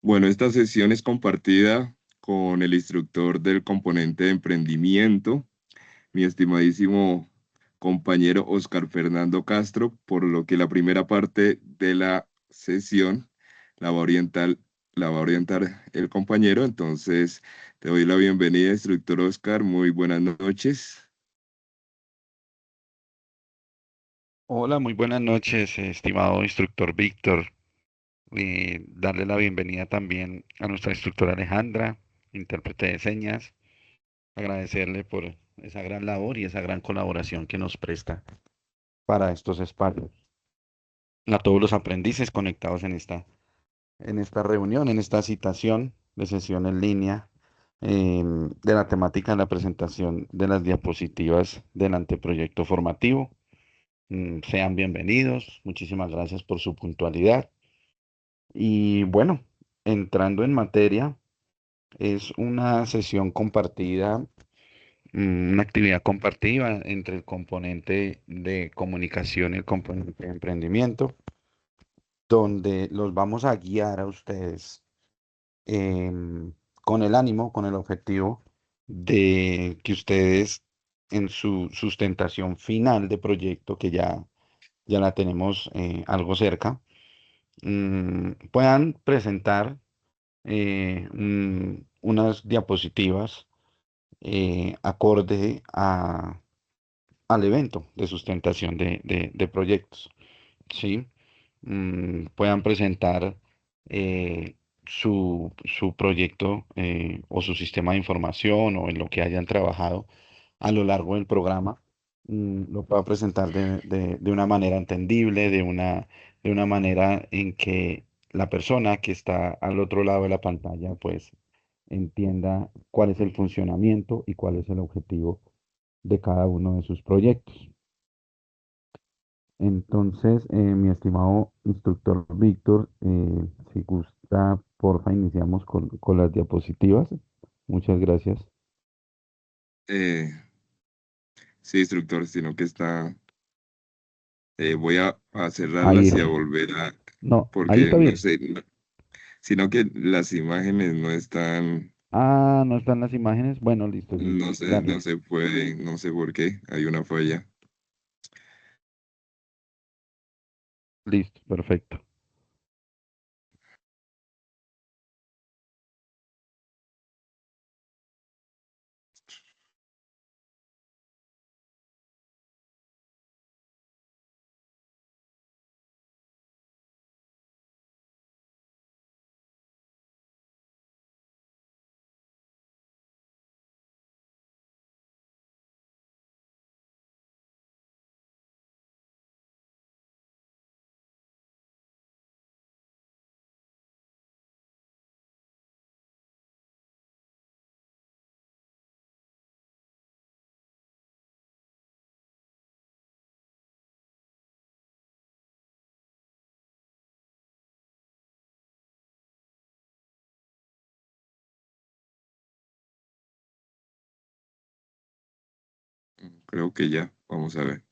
Bueno, esta sesión es compartida con el instructor del componente de emprendimiento, mi estimadísimo compañero Oscar Fernando Castro, por lo que la primera parte de la sesión la va a orientar, la va a orientar el compañero. Entonces, te doy la bienvenida, instructor Oscar. Muy buenas noches. Hola, muy buenas noches, estimado instructor Víctor. Darle la bienvenida también a nuestra instructora Alejandra, intérprete de señas. Agradecerle por esa gran labor y esa gran colaboración que nos presta para estos espacios. A todos los aprendices conectados en esta reunión, en esta citación de sesión en línea, de la temática de la presentación de las diapositivas del anteproyecto formativo. Sean bienvenidos. Muchísimas gracias por su puntualidad. Y bueno, entrando en materia, es una sesión compartida, una actividad compartida entre el componente de comunicación y el componente de emprendimiento, donde los vamos a guiar a ustedes con el ánimo, con el objetivo de que ustedes en su sustentación final de proyecto, que ya la tenemos algo cerca, puedan presentar unas diapositivas acorde al evento de sustentación de proyectos, ¿sí? Puedan presentar su proyecto o su sistema de información o en lo que hayan trabajado a lo largo del programa. Lo pueda presentar de una manera entendible, de una manera en que la persona que está al otro lado de la pantalla pues entienda cuál es el funcionamiento y cuál es el objetivo de cada uno de sus proyectos. Entonces, mi estimado instructor Víctor, si gusta, porfa, iniciamos con las diapositivas. Muchas gracias. Eh, sí, instructor, sino que voy a Ahí, cerrarlas y a volver a, no, ahí porque está no bien. sé, sino que las imágenes no están. Ah, no están las imágenes. Bueno, listo, sí. No Dale. se puede, no sé por qué, hay una falla. Listo, perfecto. Creo que ya, vamos a ver.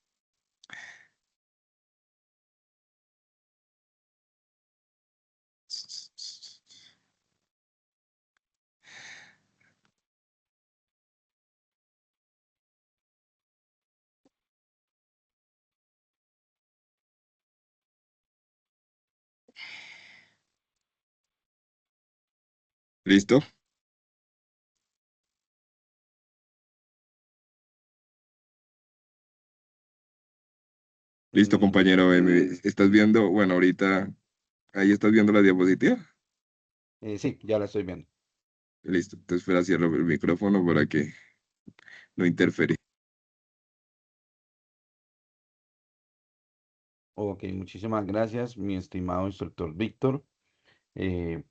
¿Listo? Listo, Mm, compañero. ¿Estás viendo? Bueno, ahorita ahí estás viendo la diapositiva. sí, ya la estoy viendo. Listo. Entonces, espera, cierro el micrófono para que no interfiera. Ok, muchísimas gracias, mi estimado instructor Víctor. Eh,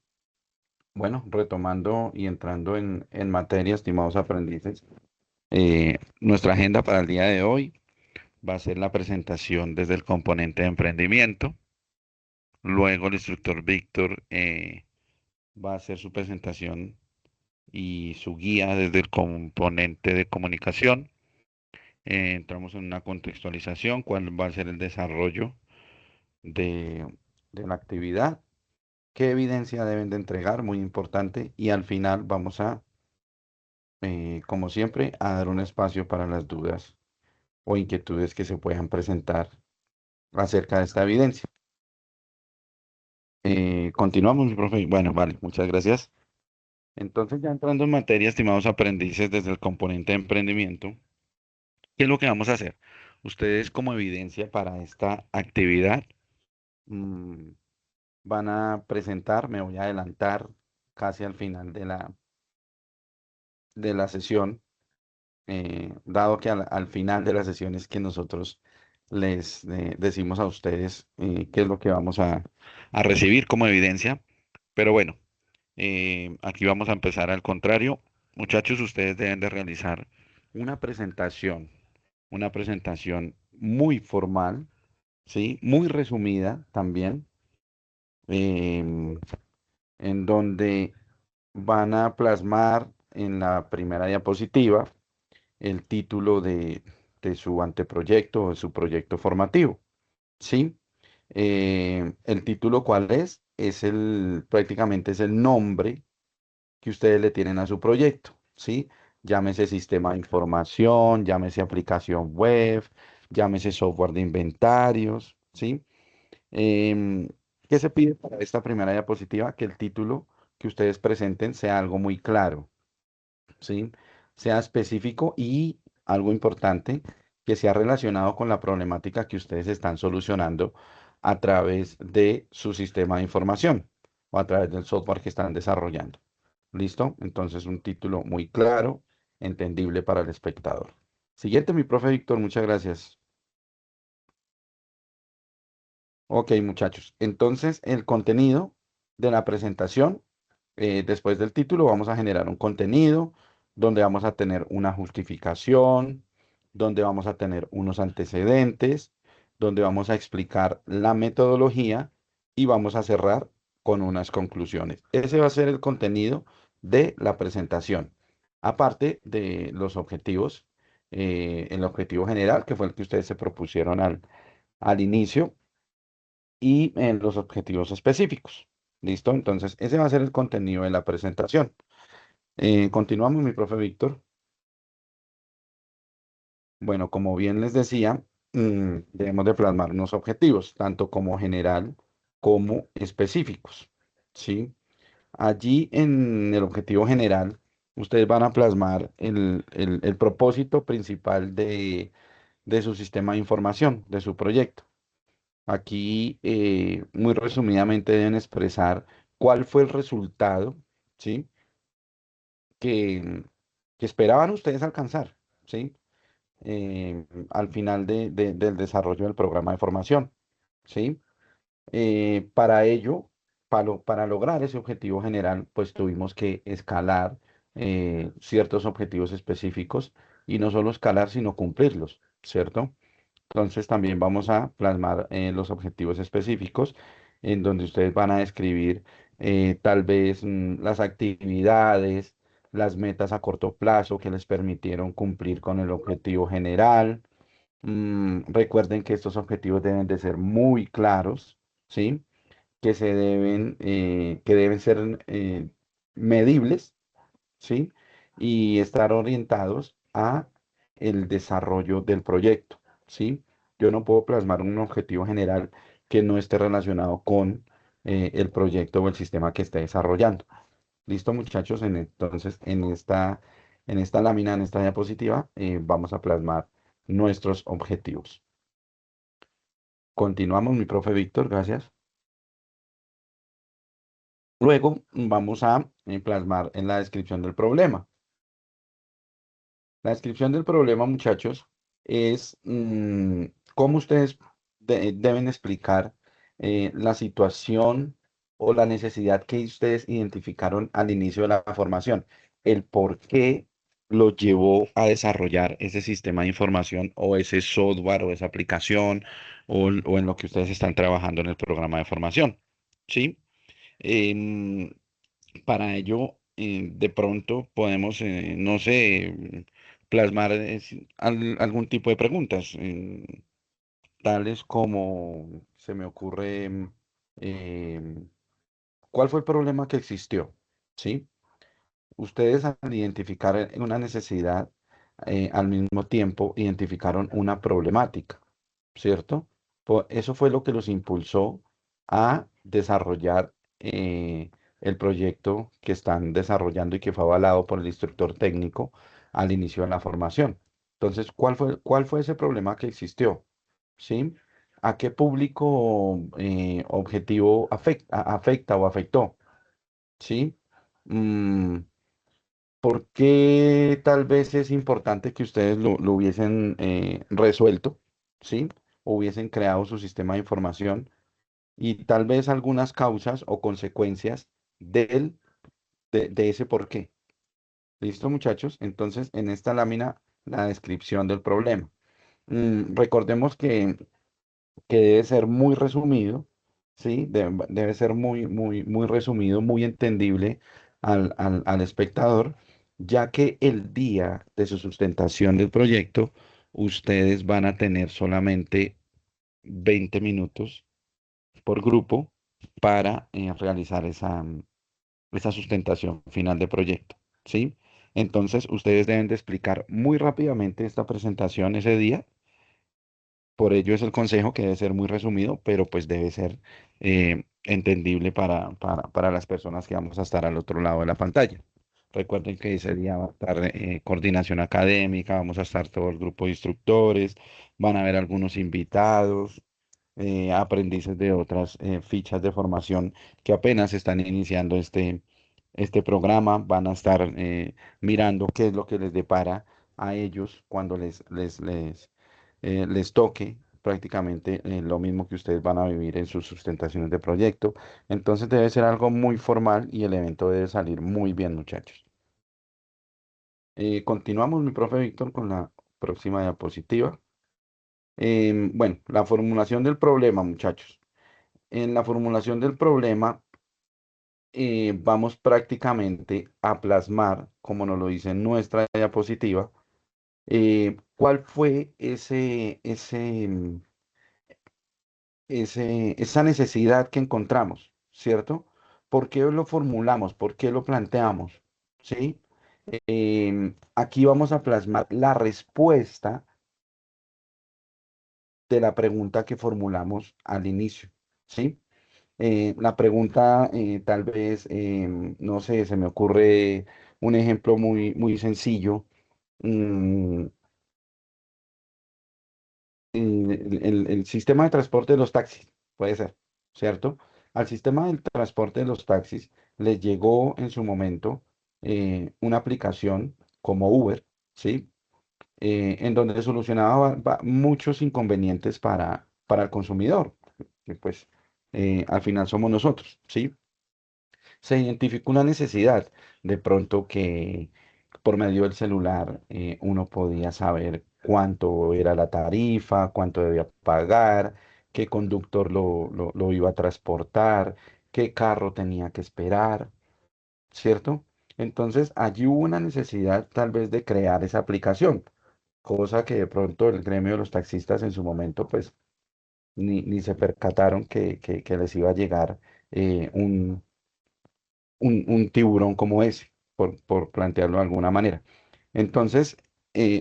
bueno, retomando y entrando en materia, estimados aprendices, nuestra agenda para el día de hoy va a ser la presentación desde el componente de emprendimiento. Luego el instructor Víctor va a hacer su presentación y su guía desde el componente de comunicación. Entramos en una contextualización, cuál va a ser el desarrollo de, de la actividad. qué evidencia deben de entregar, muy importante, y al final vamos a, como siempre, a dar un espacio para las dudas o inquietudes que se puedan presentar acerca de esta evidencia. Continuamos, mi profe. Bueno, vale, muchas gracias. Entonces, ya entrando en materia, estimados aprendices, desde el componente de emprendimiento, ¿qué es lo que vamos a hacer? Ustedes como evidencia para esta actividad mm, van a presentar, me voy a adelantar casi al final de la sesión, dado que al final de la sesión es que nosotros les decimos a ustedes qué es lo que vamos a recibir como evidencia. Pero bueno, aquí vamos a empezar al contrario. Muchachos, ustedes deben de realizar una una presentación muy formal, ¿sí? Muy resumida también, em, en donde van a plasmar en la primera diapositiva el título de su anteproyecto o de su proyecto formativo, ¿sí? El título, ¿cuál es? Prácticamente es el nombre que ustedes le tienen a su proyecto, ¿sí? Llámese sistema de información, llámese aplicación web, llámese software de inventarios, ¿sí? Em, ¿Qué se pide para esta primera diapositiva? Que el título que ustedes presenten sea algo muy claro, ¿sí? Sea específico y algo importante, que sea relacionado con la problemática que ustedes están solucionando a través de su sistema de información o a través del software que están desarrollando. ¿Listo? Entonces un título muy claro, entendible para el espectador. Siguiente, mi profe Víctor, muchas gracias. Ok, muchachos. Entonces, el contenido de la presentación, después del título, vamos a generar un contenido donde vamos a tener una justificación, donde vamos a tener unos antecedentes, donde vamos a explicar la metodología y vamos a cerrar con unas conclusiones. Ese va a ser el contenido de la presentación. Aparte de los objetivos, el objetivo general, que fue el que ustedes se propusieron al inicio y en los objetivos específicos. ¿Listo? Entonces, ese va a ser el contenido de la presentación. Continuamos, mi profe Víctor. Bueno, como bien les decía, debemos de plasmar unos objetivos, tanto como general como específicos. ¿Sí? Allí en el objetivo general, ustedes van a plasmar el propósito principal de su sistema de información, de su proyecto. Aquí, muy resumidamente, deben expresar cuál fue el resultado, ¿sí? Que, que esperaban ustedes alcanzar, ¿sí? Al final del desarrollo del programa de formación, ¿sí? Para ello, para lograr ese objetivo general, pues tuvimos que escalar ciertos objetivos específicos y no solo escalar, sino cumplirlos, ¿cierto? Entonces también vamos a plasmar los objetivos específicos en donde ustedes van a describir tal vez las actividades, las metas a corto plazo que les permitieron cumplir con el objetivo general. Recuerden que estos objetivos deben de ser muy claros, ¿sí? Que deben ser medibles, ¿sí? Y estar orientados a el desarrollo del proyecto, ¿sí? Yo no puedo plasmar un objetivo general que no esté relacionado con el proyecto o el sistema que esté desarrollando. ¿Listo, muchachos? Entonces, en esta lámina, en esta diapositiva, vamos a plasmar nuestros objetivos. Continuamos, mi profe Víctor, gracias. Luego vamos a plasmar en la descripción del problema. La descripción del problema, muchachos, es cómo ustedes deben explicar la situación o la necesidad que ustedes identificaron al inicio de la formación, el por qué lo llevó a desarrollar ese sistema de información o ese software o esa aplicación o en lo que ustedes están trabajando en el programa de formación. ¿Sí? Em, para ello, de pronto podemos, no sé, plasmar algún tipo de preguntas, tales como se me ocurre, ¿Cuál fue el problema que existió? ¿Sí? Ustedes al identificar una necesidad, al mismo tiempo identificaron una problemática, ¿cierto? Eso fue lo que los impulsó a desarrollar el proyecto que están desarrollando y que fue avalado por el instructor técnico al inicio de la formación. Entonces, ¿cuál fue ese problema que existió? ¿Sí? ¿A qué público objetivo afecta o afectó? ¿Sí? Mm, ¿Por qué tal vez es importante que ustedes lo hubiesen resuelto? ¿Sí? O hubiesen creado su sistema de información y tal vez algunas causas o consecuencias de ese por qué. ¿Listo, muchachos? Entonces, en esta lámina, la descripción del problema. Recordemos que debe ser muy resumido, ¿sí? Debe ser muy, muy, muy resumido, muy entendible al espectador, ya que el día de su sustentación del proyecto, ustedes van a tener solamente 20 minutos por grupo para realizar esa sustentación final de proyecto, ¿sí? Entonces, ustedes deben de explicar muy rápidamente esta presentación ese día. Por ello es el consejo que debe ser muy resumido, pero pues debe ser entendible para las personas que vamos a estar al otro lado de la pantalla. Recuerden que ese día va a estar coordinación académica, vamos a estar todo el grupo de instructores, van a haber algunos invitados, aprendices de otras fichas de formación que apenas están iniciando este programa, van a estar mirando qué es lo que les depara a ellos cuando les toque prácticamente lo mismo que ustedes van a vivir en sus sustentaciones de proyecto. Entonces debe ser algo muy formal y el evento debe salir muy bien, muchachos. Continuamos, mi profe Víctor, con la próxima diapositiva. Bueno, la formulación del problema, muchachos. En la formulación del problema vamos prácticamente a plasmar, como nos lo dice en nuestra diapositiva, cuál fue esa necesidad que encontramos, ¿cierto? ¿Por qué lo formulamos? ¿Por qué lo planteamos? ¿Sí? Aquí vamos a plasmar la respuesta de la pregunta que formulamos al inicio, ¿sí? La pregunta, tal vez, no sé, se me ocurre un ejemplo muy, muy sencillo. mm, el sistema de transporte de los taxis, puede ser, ¿cierto? Al sistema del transporte de los taxis les llegó en su momento una aplicación como Uber, ¿sí? En donde solucionaba muchos inconvenientes para el consumidor, que pues al final somos nosotros, ¿sí? Se identificó una necesidad, de pronto que por medio del celular uno podía saber cuánto era la tarifa, cuánto debía pagar, qué conductor lo iba a transportar, qué carro tenía que esperar, ¿cierto? Entonces allí hubo una necesidad tal vez de crear esa aplicación, cosa que de pronto el gremio de los taxistas en su momento pues ni se percataron que les iba a llegar un tiburón como ese, por plantearlo de alguna manera. Entonces,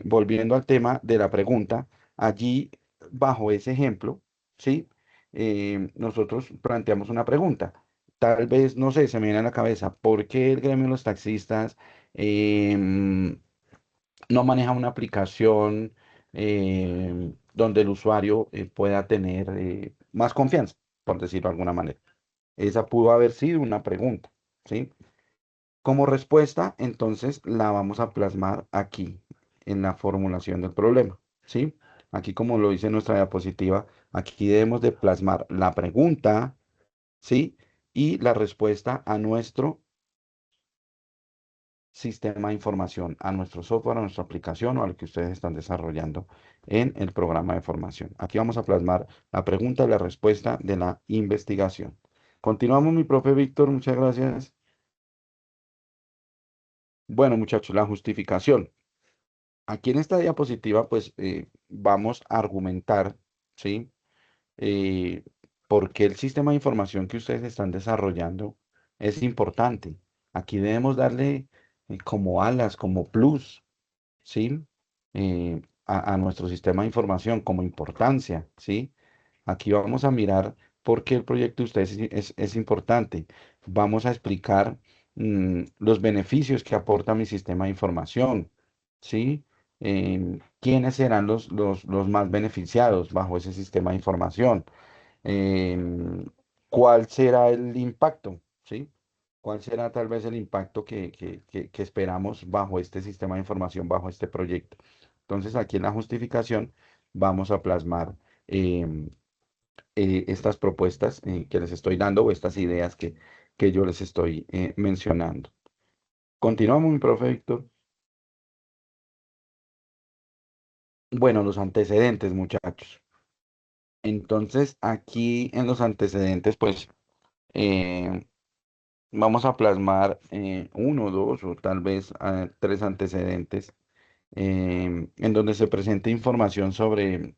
volviendo al tema de la pregunta, allí, bajo ese ejemplo, ¿sí? Nosotros planteamos una pregunta. Tal vez, no sé, se me viene a la cabeza, ¿por qué el gremio de los taxistas no maneja una aplicación donde el usuario pueda tener más confianza, por decirlo de alguna manera? Esa pudo haber sido una pregunta, ¿sí? Como respuesta, entonces la vamos a plasmar aquí en la formulación del problema, ¿sí? Aquí, como lo dice nuestra diapositiva, aquí debemos de plasmar la pregunta, ¿sí? Y la respuesta a nuestro sistema de información, a nuestro software, a nuestra aplicación o a lo que ustedes están desarrollando en el programa de formación. Aquí vamos a plasmar la pregunta y la respuesta de la investigación. Continuamos, mi profe Víctor, muchas gracias. Bueno, muchachos, la justificación. Aquí en esta diapositiva, pues vamos a argumentar, ¿sí? Eh, por qué el sistema de información que ustedes están desarrollando. es importante. Aquí debemos darle como alas, como plus, ¿sí? A nuestro sistema de información, como importancia, ¿sí? Aquí vamos a mirar por qué el proyecto de ustedes es importante. Vamos a explicar los beneficios que aporta mi sistema de información, ¿sí? ¿Quiénes serán los más beneficiados bajo ese sistema de información? em, ¿Cuál será el impacto? ¿Sí? ¿Cuál será tal vez el impacto que esperamos bajo este sistema de información, bajo este proyecto? Entonces, aquí en la justificación vamos a plasmar em, estas propuestas que les estoy dando o estas ideas que yo les estoy mencionando. Continuamos, mi profe Víctor. Bueno, los antecedentes, muchachos. Entonces, aquí en los antecedentes, pues, eh, vamos a plasmar uno, dos o tal vez tres antecedentes en donde se presente información sobre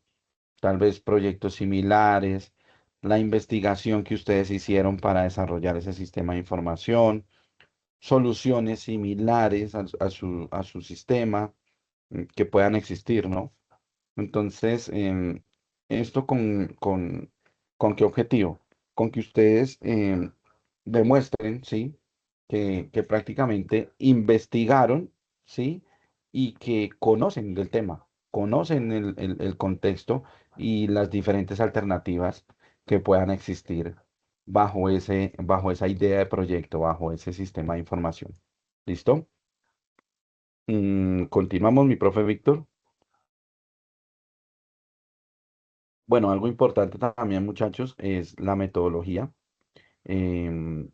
tal vez proyectos similares, la investigación que ustedes hicieron para desarrollar ese sistema de información, soluciones similares a su sistema que puedan existir, ¿no? Entonces, ¿esto con qué objetivo? Con que ustedes demuestren, ¿sí? Que prácticamente investigaron, ¿sí? Y que conocen del tema, conocen el contexto y las diferentes alternativas que puedan existir bajo esa idea de proyecto, bajo ese sistema de información. ¿Listo? Continuamos, mi profe Víctor. Bueno, algo importante también, muchachos, es la metodología. Em,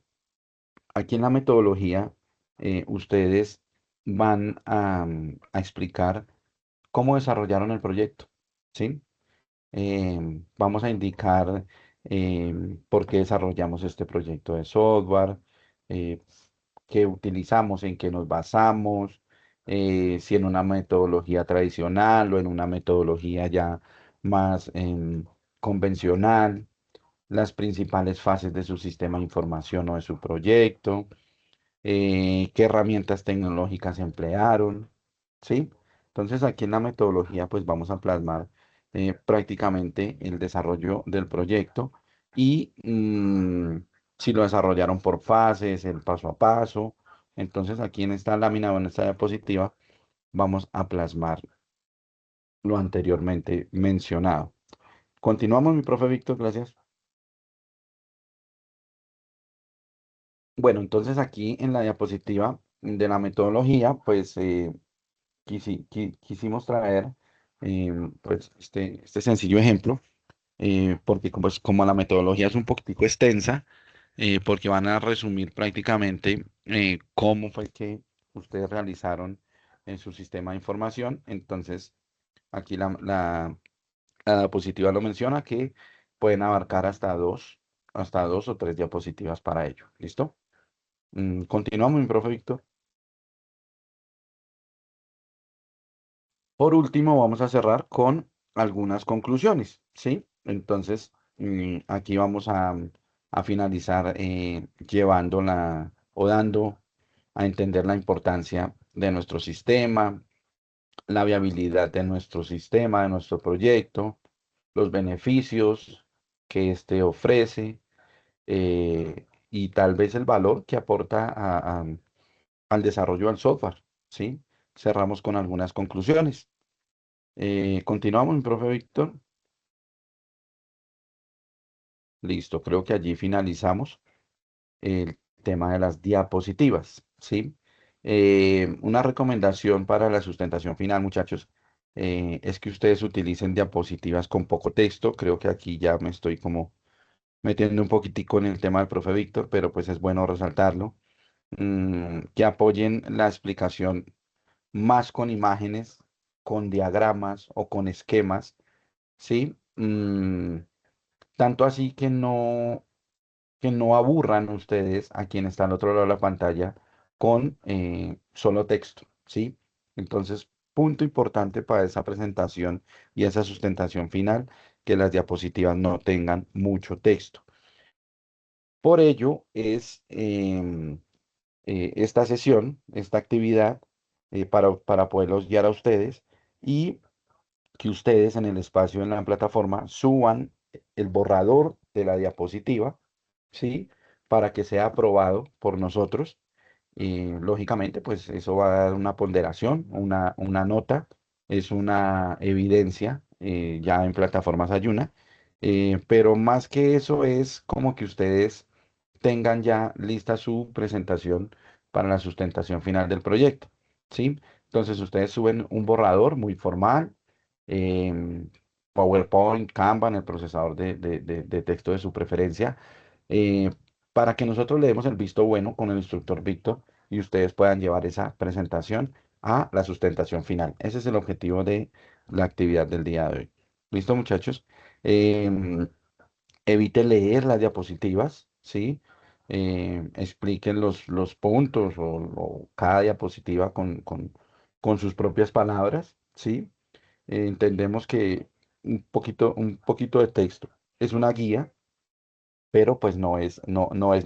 Aquí en la metodología, ustedes van a explicar cómo desarrollaron el proyecto, ¿sí? Vamos a indicar por qué desarrollamos este proyecto de software, eh, qué utilizamos, en qué nos basamos, si en una metodología tradicional o en una metodología ya más convencional, las principales fases de su sistema de información o de su proyecto, qué herramientas tecnológicas emplearon, ¿sí? Entonces aquí en la metodología pues vamos a plasmar prácticamente el desarrollo del proyecto y si lo desarrollaron por fases, el paso a paso. Entonces aquí en esta lámina o en esta diapositiva vamos a plasmar lo anteriormente mencionado. Continuamos, mi profe Víctor, gracias. Bueno, entonces aquí en la diapositiva de la metodología, pues quisimos traer pues este sencillo ejemplo, porque como la metodología es un poquitico extensa, porque van a resumir prácticamente cómo fue que ustedes realizaron en su sistema de información. Entonces, aquí la diapositiva lo menciona que pueden abarcar hasta dos o tres diapositivas para ello. ¿Listo? Continuamos, mi profe Víctor. Por último, vamos a cerrar con algunas conclusiones, ¿sí? Entonces, aquí vamos a finalizar llevándola o dando a entender la importancia de nuestro sistema, la viabilidad de nuestro sistema, de nuestro proyecto, los beneficios que éste ofrece y tal vez el valor que aporta al desarrollo del software, ¿sí? Cerramos con algunas conclusiones. Continuamos, mi profe Víctor. Listo, creo que allí finalizamos el tema de las diapositivas, ¿sí? Una recomendación para la sustentación final, muchachos, es que ustedes utilicen diapositivas con poco texto. Creo que aquí ya me estoy como metiendo un poquitico en el tema del profe Víctor, pero pues es bueno resaltarlo. Que apoyen la explicación más con imágenes, con diagramas o con esquemas, ¿sí? Tanto así que no aburran ustedes a quien está al otro lado de la pantalla con solo texto, ¿sí? Entonces, punto importante para esa presentación y esa sustentación final, que las diapositivas no tengan mucho texto. Por ello es esta sesión, esta actividad, para poderlos guiar a ustedes y que ustedes en el espacio en la plataforma suban el borrador de la diapositiva, ¿sí? Para que sea aprobado por nosotros. Y lógicamente, pues eso va a dar una ponderación, una nota, es una evidencia ya en plataformas Ayuna. Pero más que eso es como que ustedes tengan ya lista su presentación para la sustentación final del proyecto, ¿sí? Entonces ustedes suben un borrador muy formal, em, PowerPoint, Canva, en el procesador de texto de su preferencia, eh, para que nosotros le demos el visto bueno con el instructor Víctor y ustedes puedan llevar esa presentación a la sustentación final. Ese es el objetivo de la actividad del día de hoy. ¿Listo, muchachos? Em, Evite leer las diapositivas, ¿sí? Expliquen los puntos o cada diapositiva con sus propias palabras, ¿sí? Entendemos que un poquito de texto es una guía, pero pues no es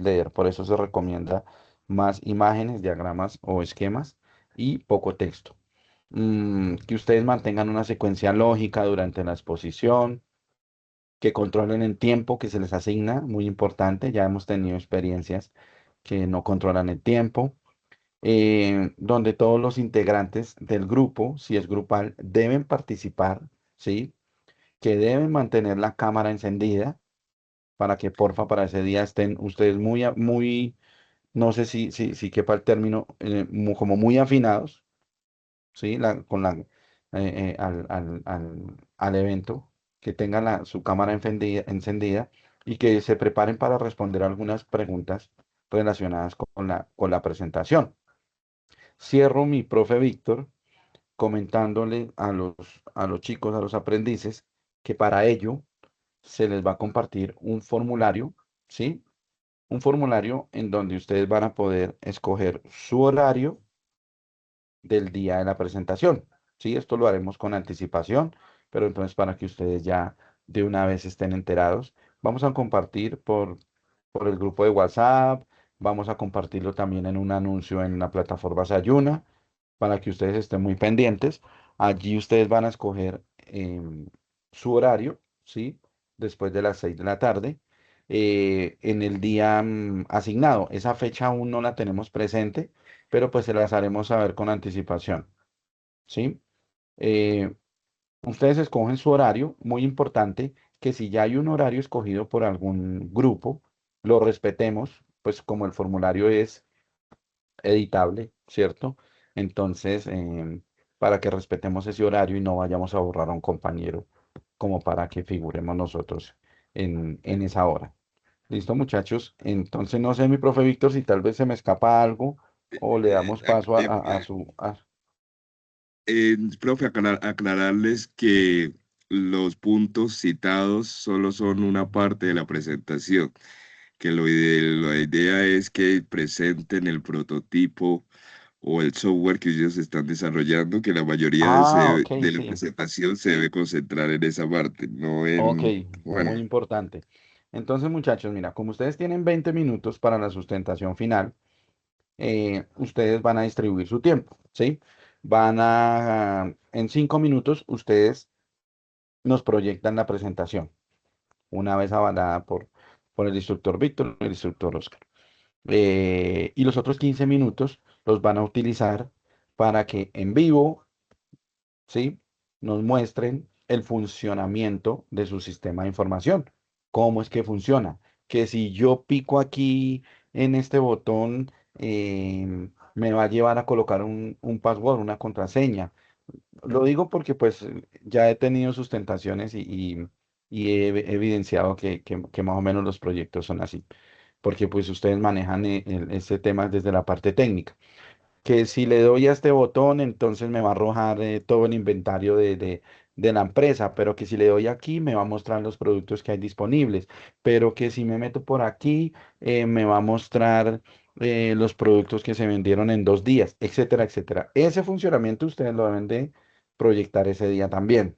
leer. Por eso se recomienda más imágenes, diagramas o esquemas y poco texto. Que ustedes mantengan una secuencia lógica durante la exposición, que controlen el tiempo que se les asigna, muy importante. Ya hemos tenido experiencias que no controlan el tiempo, donde todos los integrantes del grupo, si es grupal, deben participar, ¿sí? Que deben mantener la cámara encendida para que porfa para ese día estén ustedes muy, no sé si quepa el término, como muy afinados, ¿sí? Al evento, que tengan su cámara encendida y que se preparen para responder algunas preguntas relacionadas con la presentación. Cierro mi profe Víctor comentándole a los chicos, a los aprendices, que para ello se les va a compartir un formulario, ¿sí? Un formulario en donde ustedes van a poder escoger su horario del día de la presentación. Sí, esto lo haremos con anticipación, pero entonces para que ustedes ya de una vez estén enterados, vamos a compartir por el grupo de WhatsApp, vamos a compartirlo también en un anuncio en la plataforma Sayuna, para que ustedes estén muy pendientes. Allí ustedes van a escoger su horario, ¿sí? Después de las 6 de la tarde. En el día asignado. Esa fecha aún no la tenemos presente, pero pues se las haremos saber con anticipación, ¿sí? Eh, Ustedes escogen su horario, muy importante que si ya hay un horario escogido por algún grupo, lo respetemos, pues como el formulario es editable, ¿cierto? Entonces, para que respetemos ese horario y no vayamos a borrar a un compañero, como para que figuremos nosotros en esa hora. ¿Listo, muchachos? Entonces, no sé, mi profe Víctor, si tal vez se me escapa algo o le damos paso a su... Profe, aclararles que los puntos citados solo son una parte de la presentación, que la idea es que presenten el prototipo o el software que ellos están desarrollando, que la mayoría Ok, de la sí. presentación se debe concentrar en esa parte, no Ok, en, bueno, muy importante. Entonces, muchachos, mira, como ustedes tienen 20 minutos para la sustentación final, ustedes van a distribuir su tiempo, ¿sí? En 5 minutos, ustedes nos proyectan la presentación, una vez avalada por el instructor Víctor y el instructor Oscar. Y los otros 15 minutos los van a utilizar para que en vivo, ¿sí? Nos muestren el funcionamiento de su sistema de información. ¿Cómo es que funciona? Que si yo pico aquí en este botón, me va a llevar a colocar un password, una contraseña. Lo digo porque pues ya he tenido sustentaciones y he evidenciado que más o menos los proyectos son así, porque pues ustedes manejan este tema desde la parte técnica, que si le doy a este botón, entonces me va a arrojar todo el inventario de la empresa, pero que si le doy aquí, me va a mostrar los productos que hay disponibles, pero que si me meto por aquí, me va a mostrar los productos que se vendieron en 2 días, etcétera, etcétera. Ese funcionamiento ustedes lo deben de proyectar ese día también.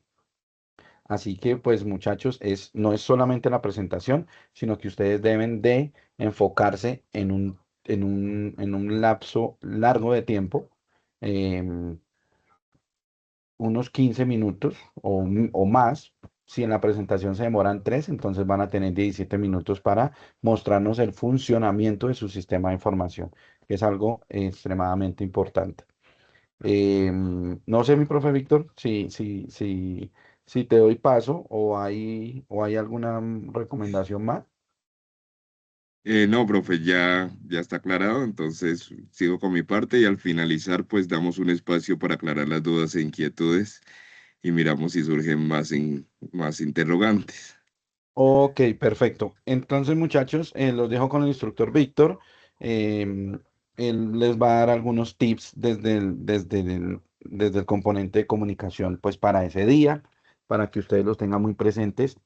Así que, pues, muchachos, no es solamente la presentación, sino que ustedes deben de enfocarse en un lapso largo de tiempo, em, unos 15 minutos o más. Si en la presentación se demoran 3, entonces van a tener 17 minutos para mostrarnos el funcionamiento de su sistema de información, que es algo extremadamente importante. No sé, mi profe Víctor, si te doy paso o hay alguna recomendación más. No, profe, ya está aclarado, entonces sigo con mi parte y al finalizar pues damos un espacio para aclarar las dudas e inquietudes y miramos si surgen más interrogantes. Ok, perfecto. Entonces, muchachos, los dejo con el instructor Víctor. Em, Él les va a dar algunos tips desde el componente de comunicación, pues para ese día, para que ustedes los tengan muy presentes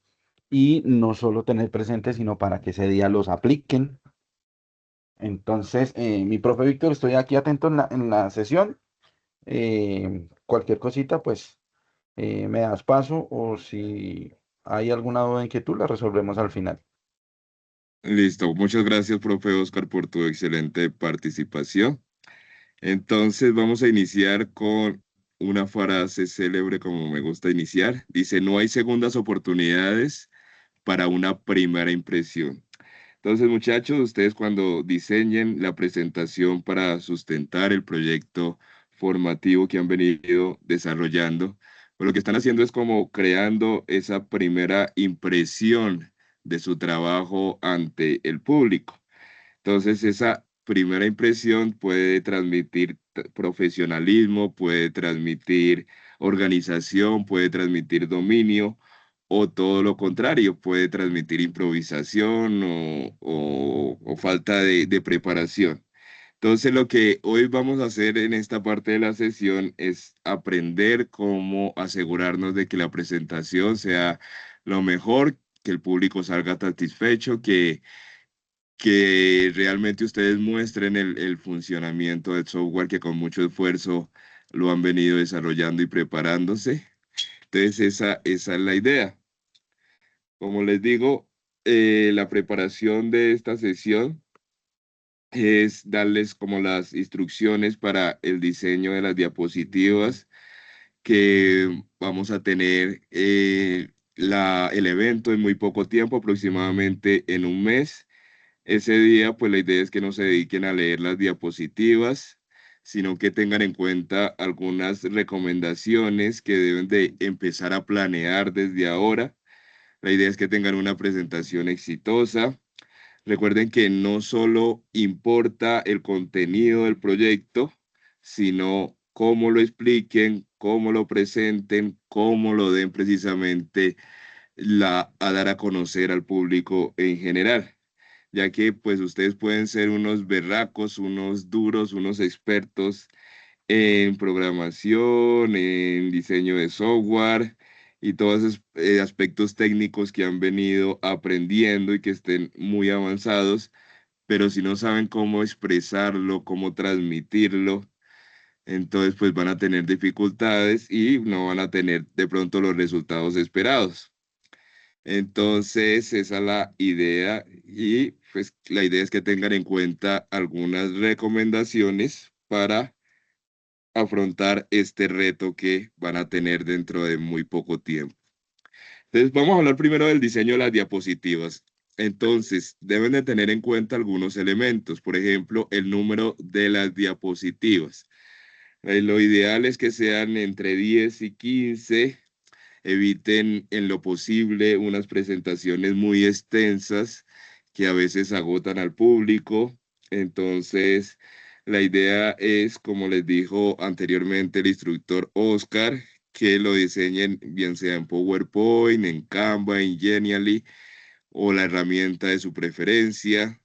y no solo tener presentes, sino para que ese día los apliquen. Entonces, mi profe Víctor, estoy aquí atento en la sesión. Cualquier cosita, pues me das paso o si hay alguna duda o inquietud, la resolvemos al final. Listo, muchas gracias, profe Oscar, por tu excelente participación. Entonces vamos a iniciar con una frase célebre como me gusta iniciar. Dice, no hay segundas oportunidades para una primera impresión. Entonces, muchachos, ustedes cuando diseñen la presentación para sustentar el proyecto formativo que han venido desarrollando, pues lo que están haciendo es como creando esa primera impresión de su trabajo ante el público. Entonces, esa primera impresión puede transmitir profesionalismo, puede transmitir organización, puede transmitir dominio, o todo lo contrario, puede transmitir improvisación o falta de preparación. Entonces, lo que hoy vamos a hacer en esta parte de la sesión es aprender cómo asegurarnos de que la presentación sea lo mejor, que el público salga satisfecho, que realmente ustedes muestren el funcionamiento del software que con mucho esfuerzo lo han venido desarrollando y preparándose. Entonces, esa es la idea. Como les digo, la preparación de esta sesión es darles como las instrucciones para el diseño de las diapositivas que vamos a tener el evento en muy poco tiempo, aproximadamente en un mes. Ese día, pues la idea es que no se dediquen a leer las diapositivas, sino que tengan en cuenta algunas recomendaciones que deben de empezar a planear desde ahora. La idea es que tengan una presentación exitosa. Recuerden que no solo importa el contenido del proyecto, sino cómo lo expliquen, cómo lo presenten, cómo lo den precisamente a dar a conocer al público en general, ya que pues ustedes pueden ser unos berracos, unos duros, unos expertos en programación, en diseño de software y todos esos aspectos técnicos que han venido aprendiendo y que estén muy avanzados, pero si no saben cómo expresarlo, cómo transmitirlo, entonces pues van a tener dificultades y no van a tener de pronto los resultados esperados. Entonces, esa es la idea y pues la idea es que tengan en cuenta algunas recomendaciones para afrontar este reto que van a tener dentro de muy poco tiempo. Entonces, vamos a hablar primero del diseño de las diapositivas. Entonces, deben de tener en cuenta algunos elementos, por ejemplo, el número de las diapositivas. Lo ideal es que sean entre 10 y 15. Eviten en lo posible unas presentaciones muy extensas que a veces agotan al público. Entonces, la idea es, como les dijo anteriormente el instructor Oscar, que lo diseñen bien sea en PowerPoint, en Canva, en Genially o la herramienta de su preferencia.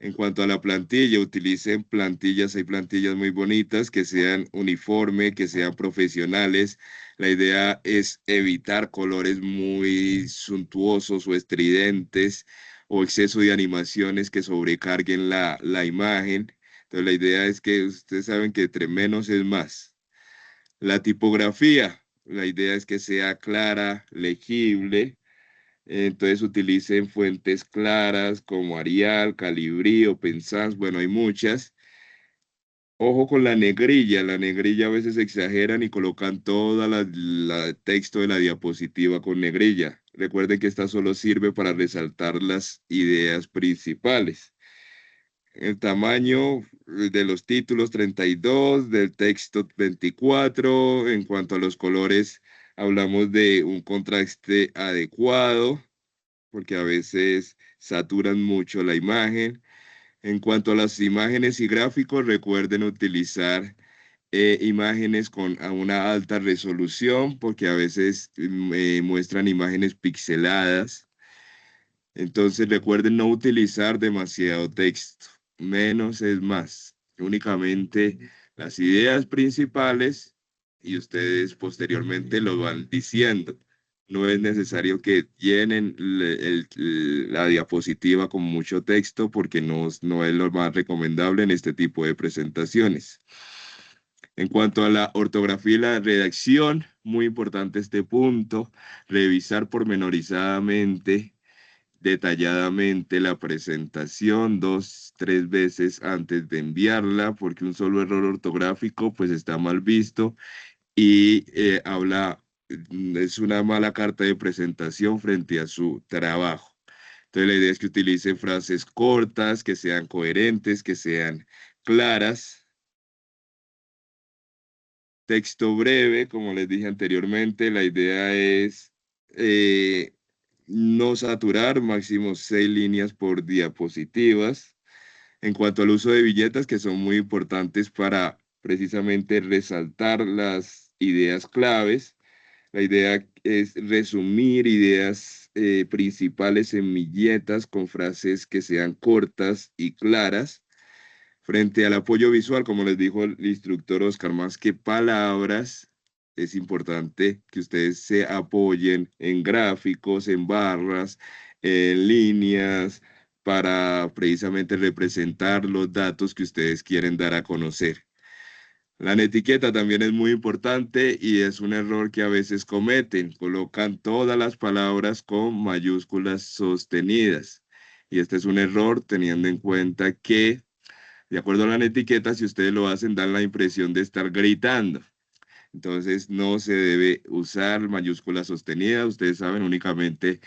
En cuanto a la plantilla, utilicen plantillas, hay plantillas muy bonitas que sean uniforme, que sean profesionales. La idea es evitar colores muy suntuosos o estridentes o exceso de animaciones que sobrecarguen la imagen. Entonces la idea es que ustedes saben que entre menos es más. La tipografía. La idea es que sea clara, legible. Entonces utilicen fuentes claras como Arial, Calibrí o Penzance. Bueno, hay muchas. Ojo con la negrilla a veces exageran y colocan toda la texto de la diapositiva con negrilla. Recuerden que esta solo sirve para resaltar las ideas principales. El tamaño de los títulos 32, del texto 24. En cuanto a los colores, hablamos de un contraste adecuado, porque a veces saturan mucho la imagen. En cuanto a las imágenes y gráficos, recuerden utilizar imágenes con a una alta resolución, porque a veces muestran imágenes pixeladas. Entonces recuerden no utilizar demasiado texto. Menos es más. Únicamente las ideas principales y ustedes posteriormente lo van diciendo. No es necesario que llenen la diapositiva con mucho texto porque no es lo más recomendable en este tipo de presentaciones. En cuanto a la ortografía y la redacción, muy importante este punto, revisar pormenorizadamente, detalladamente la presentación 2, 3 veces antes de enviarla, porque un solo error ortográfico pues está mal visto y es una mala carta de presentación frente a su trabajo. Entonces la idea es que utilicen frases cortas, que sean coherentes, que sean claras. Texto breve, como les dije anteriormente, la idea es eh, no saturar, máximo 6 líneas por diapositivas. En cuanto al uso de billetas, que son muy importantes para precisamente resaltar las ideas claves, la idea es resumir ideas principales en billetas con frases que sean cortas y claras. Frente al apoyo visual, como les dijo el instructor Oscar, más que palabras, es importante que ustedes se apoyen en gráficos, en barras, en líneas, para precisamente representar los datos que ustedes quieren dar a conocer. La etiqueta también es muy importante y es un error que a veces cometen. Colocan todas las palabras con mayúsculas sostenidas. Y este es un error teniendo en cuenta que de acuerdo a la etiqueta, si ustedes lo hacen, dan la impresión de estar gritando. Entonces, no se debe usar mayúsculas sostenidas. Ustedes saben únicamente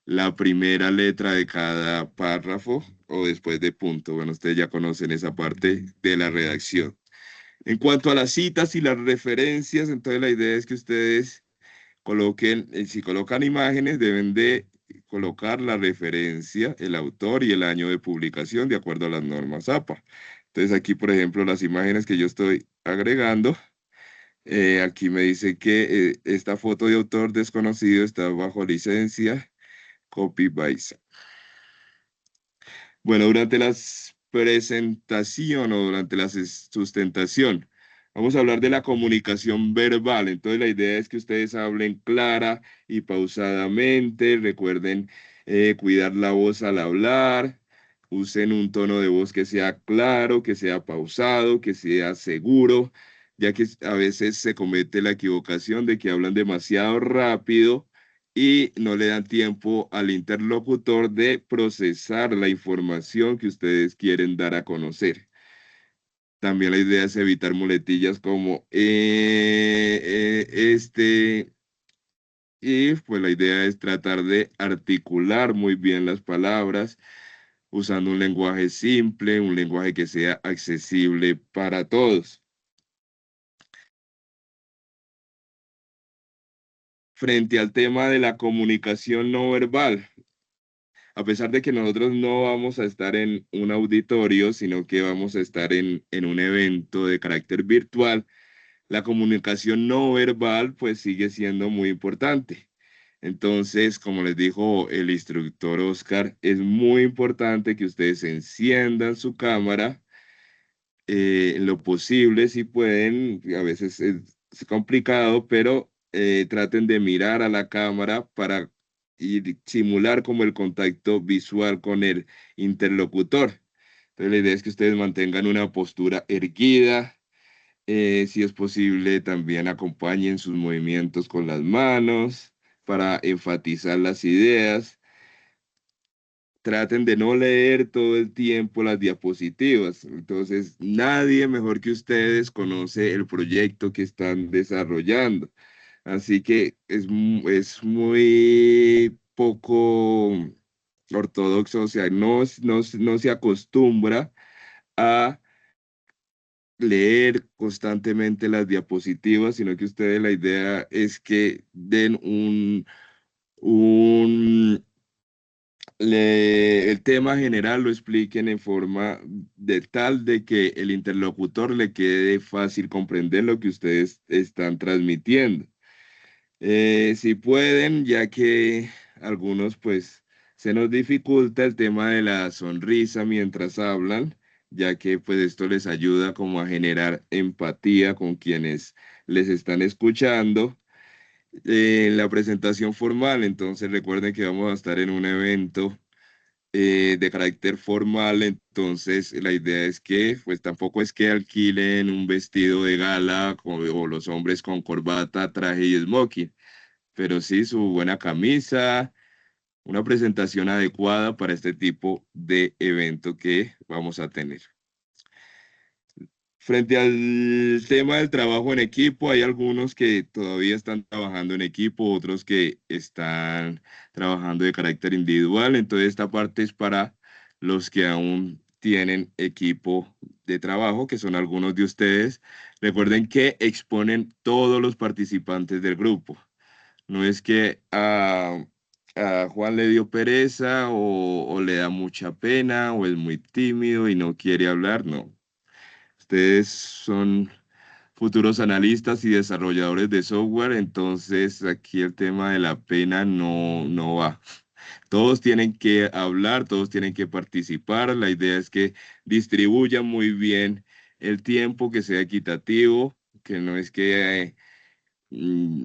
la primera letra de cada párrafo o después de punto. Bueno, ustedes ya conocen esa parte de la redacción. En cuanto a las citas y las referencias, entonces la idea es que ustedes coloquen, si colocan imágenes, deben de colocar la referencia, el autor y el año de publicación de acuerdo a las normas APA. Entonces aquí, por ejemplo, las imágenes que yo estoy agregando, aquí me dice que esta foto de autor desconocido está bajo licencia Copyright. Bueno, durante la presentación o durante la sustentación, vamos a hablar de la comunicación verbal. Entonces, la idea es que ustedes hablen clara y pausadamente. Recuerden cuidar la voz al hablar. Usen un tono de voz que sea claro, que sea pausado, que sea seguro, ya que a veces se comete la equivocación de que hablan demasiado rápido y no le dan tiempo al interlocutor de procesar la información que ustedes quieren dar a conocer. También la idea es evitar muletillas como y pues la idea es tratar de articular muy bien las palabras usando un lenguaje simple, un lenguaje que sea accesible para todos. Frente al tema de la comunicación no verbal, a pesar de que nosotros no vamos a estar en un auditorio, sino que vamos a estar en un evento de carácter virtual, la comunicación no verbal pues sigue siendo muy importante. Entonces, como les dijo el instructor Oscar, es muy importante que ustedes enciendan su cámara en lo posible, si pueden, a veces es complicado, pero traten de mirar a la cámara para y simular como el contacto visual con el interlocutor. Entonces la idea es que ustedes mantengan una postura erguida, Si es posible, también acompañen sus movimientos con las manos para enfatizar las ideas. Traten de no leer todo el tiempo las diapositivas. Entonces, nadie mejor que ustedes conoce el proyecto que están desarrollando. Así que es muy poco ortodoxo, o sea, no se acostumbra a leer constantemente las diapositivas, sino que ustedes la idea es que den un el tema general lo expliquen en forma de tal de que el interlocutor le quede fácil comprender lo que ustedes están transmitiendo. Si pueden, ya que algunos pues se nos dificulta el tema de la sonrisa mientras hablan, ya que pues esto les ayuda como a generar empatía con quienes les están escuchando. En la presentación formal, entonces recuerden que vamos a estar en un evento de carácter formal, entonces la idea es que, pues tampoco es que alquilen un vestido de gala o los hombres con corbata, traje y smoking, pero sí su buena camisa, una presentación adecuada para este tipo de evento que vamos a tener. Frente al tema del trabajo en equipo, hay algunos que todavía están trabajando en equipo, otros que están trabajando de carácter individual. Entonces, esta parte es para los que aún tienen equipo de trabajo, que son algunos de ustedes. Recuerden que exponen todos los participantes del grupo. No es que a Juan le dio pereza o le da mucha pena o es muy tímido y no quiere hablar, no. Ustedes son futuros analistas y desarrolladores de software, entonces aquí el tema de la pena no va. Todos tienen que hablar, todos tienen que participar. La idea es que distribuyan muy bien el tiempo, que sea equitativo, que no es que mm,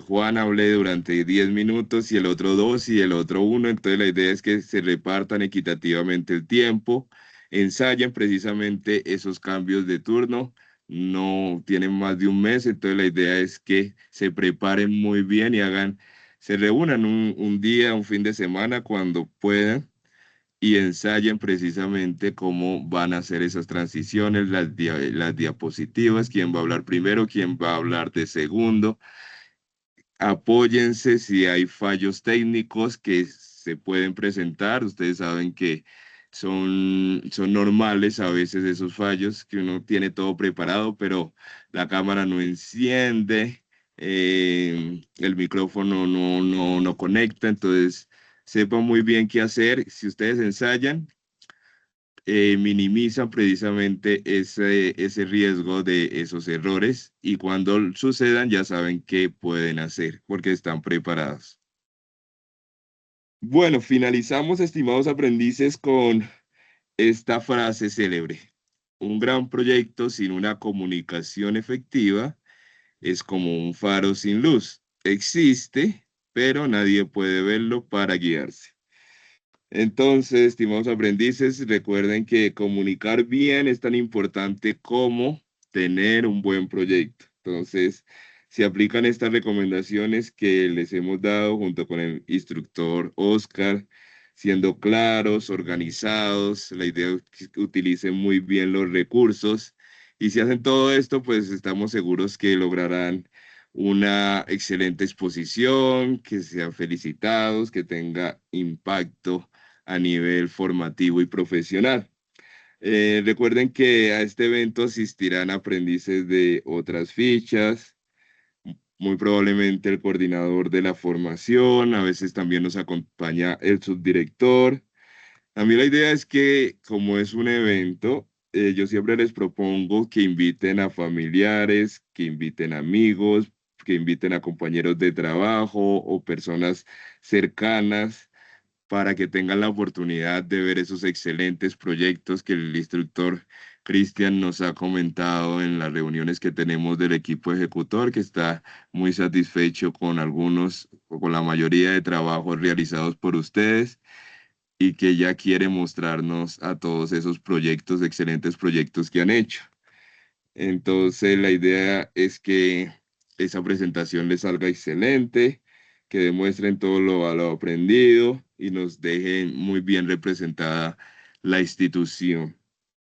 Juan hable durante 10 minutos y el otro 2 y el otro uno. Entonces la idea es que se repartan equitativamente el tiempo, ensayen precisamente esos cambios de turno. No tienen más de un mes, entonces la idea es que se preparen muy bien y se reúnan un día, un fin de semana cuando puedan y ensayen precisamente cómo van a hacer esas transiciones, las diapositivas, quién va a hablar primero, quién va a hablar de segundo. Apóyense si hay fallos técnicos que se pueden presentar. Ustedes saben que son normales a veces esos fallos, que uno tiene todo preparado, pero la cámara no enciende, el micrófono no conecta, entonces sepan muy bien qué hacer. Si ustedes ensayan, minimizan precisamente ese riesgo de esos errores y cuando sucedan ya saben qué pueden hacer porque están preparados. Bueno, finalizamos, estimados aprendices, con esta frase célebre. Un gran proyecto sin una comunicación efectiva es como un faro sin luz. Existe, pero nadie puede verlo para guiarse. Entonces, estimados aprendices, recuerden que comunicar bien es tan importante como tener un buen proyecto. Entonces, si aplican estas recomendaciones que les hemos dado junto con el instructor Oscar, siendo claros, organizados, la idea es que utilicen muy bien los recursos. Y si hacen todo esto, pues estamos seguros que lograrán una excelente exposición, que sean felicitados, que tenga impacto a nivel formativo y profesional. Recuerden que a este evento asistirán aprendices de otras fichas, muy probablemente el coordinador de la formación, a veces también nos acompaña el subdirector. A mí la idea es que como es un evento, yo siempre les propongo que inviten a familiares, que inviten amigos, que inviten a compañeros de trabajo o personas cercanas para que tengan la oportunidad de ver esos excelentes proyectos que el instructor Cristian nos ha comentado en las reuniones que tenemos del equipo ejecutor, que está muy satisfecho con algunos o con la mayoría de trabajos realizados por ustedes y que ya quiere mostrarnos a todos esos proyectos, excelentes proyectos que han hecho. Entonces, la idea es que esa presentación les salga excelente, que demuestren todo lo aprendido y nos dejen muy bien representada la institución,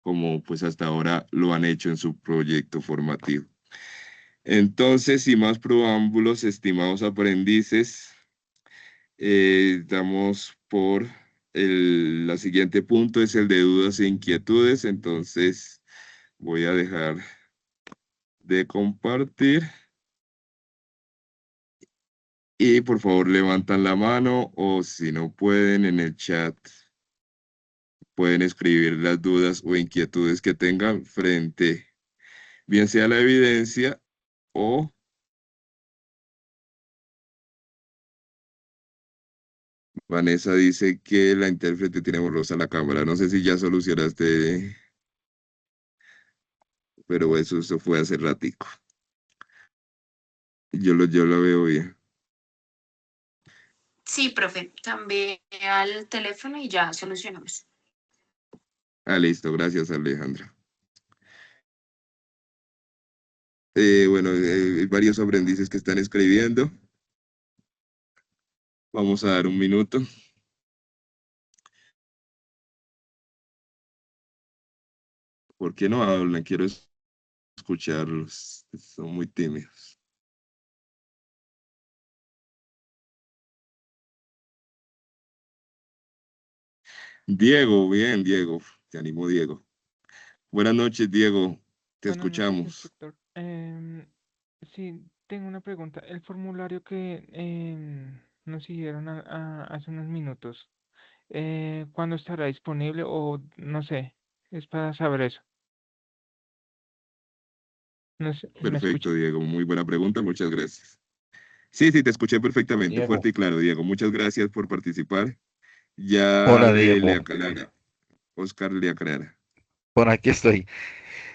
como pues hasta ahora lo han hecho en su proyecto formativo. Entonces, sin más preámbulos, estimados aprendices, damos por la siguiente punto, es el de dudas e inquietudes. Entonces, voy a dejar de compartir y por favor levantan la mano o si no pueden en el chat, pueden escribir las dudas o inquietudes que tengan frente, bien sea la evidencia o Vanessa dice que la intérprete tiene borrosa la cámara. No sé si ya solucionaste, pero eso fue hace ratico. Yo lo veo bien. Sí, profe, cambié al teléfono y ya solucionamos. Ah, listo, gracias Alejandra. Bueno, hay varios aprendices que están escribiendo. Vamos a dar un minuto. ¿Por qué no hablan? Quiero escucharlos. Son muy tímidos. Diego, bien, Diego. Te animo, Diego. Buenas noches, Diego. Te Buenas noches, escuchamos. instructor. Sí, tengo una pregunta. El formulario que nos siguieron hace unos minutos, ¿cuándo estará disponible? O no sé, es para saber eso. No sé, ¿me Perfecto, escucha? Diego. Muy buena pregunta. Muchas gracias. Sí, sí, te escuché perfectamente, Diego. fuerte y claro, Diego. Muchas gracias por participar. Ya Hola, le Diego. aclara. Oscar le aclara. Por aquí estoy.